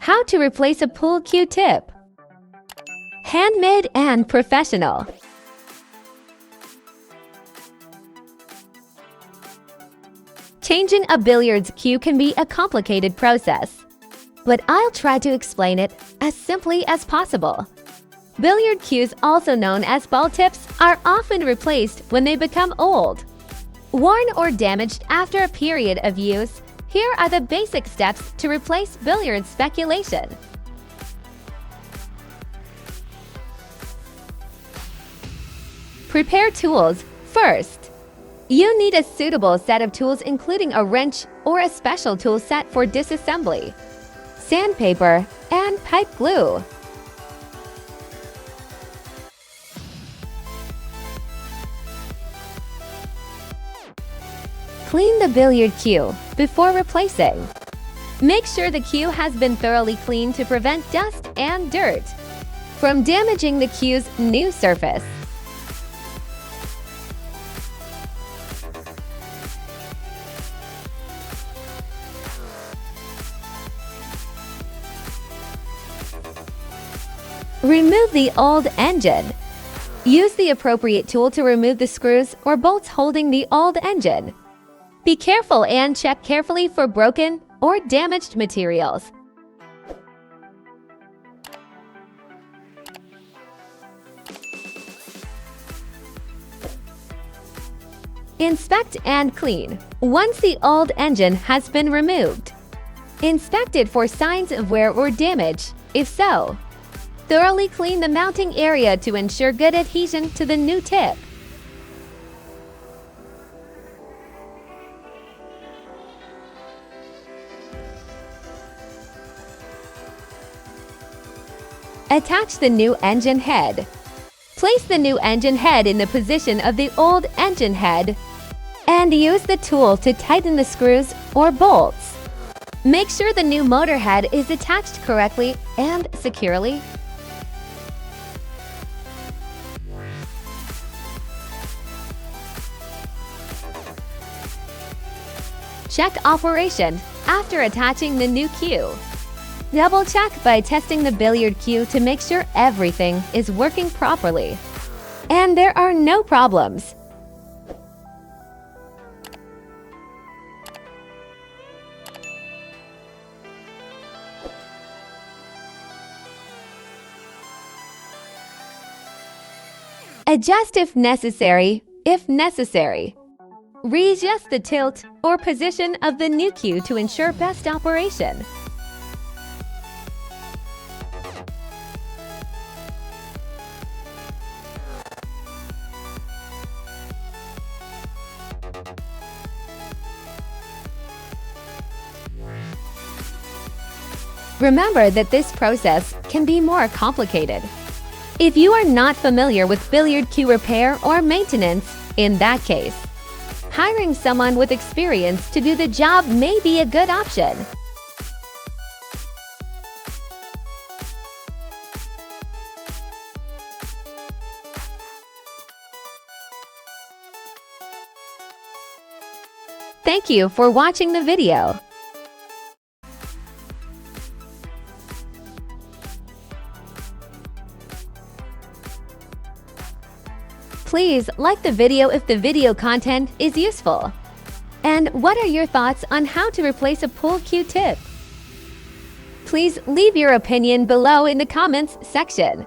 How to replace a pool cue tip. Handmade and professional. Changing a billiards cue can be a complicated process, but I'll try to explain it as simply as possible. Billiard cues, also known as ball tips, are often replaced when they become old, worn or damaged after a period of use. Here are the basic steps to replace billiard speculation. Prepare tools. First, you need a suitable set of tools, including a wrench or a special tool set for disassembly, sandpaper, and pipe glue. Clean the billiard cue before replacing. Make sure the cue has been thoroughly cleaned to prevent dust and dirt from damaging the cue's new surface. Remove the old engine. Use the appropriate tool to remove the screws or bolts holding the old engine. Be careful and check carefully for broken or damaged materials. Inspect and clean. Once the old engine has been removed, inspect it for signs of wear or damage. If so, thoroughly clean the mounting area to ensure good adhesion to the new tip. Attach the new engine head. Place the new engine head in the position of the old engine head and use the tool to tighten the screws or bolts. Make sure the new motor head is attached correctly and securely. Check operation after attaching the new cue. Double check by testing the billiard cue to make sure everything is working properly and there are no problems. Adjust if necessary. Readjust the tilt or position of the new cue to ensure best operation. Remember that this process can be more complicated if you are not familiar with billiard cue repair or maintenance. In that case, hiring someone with experience to do the job may be a good option. Thank you for watching the video. Please like the video if the video content is useful. And what are your thoughts on how to replace a pool cue tip? Please leave your opinion below in the comments section.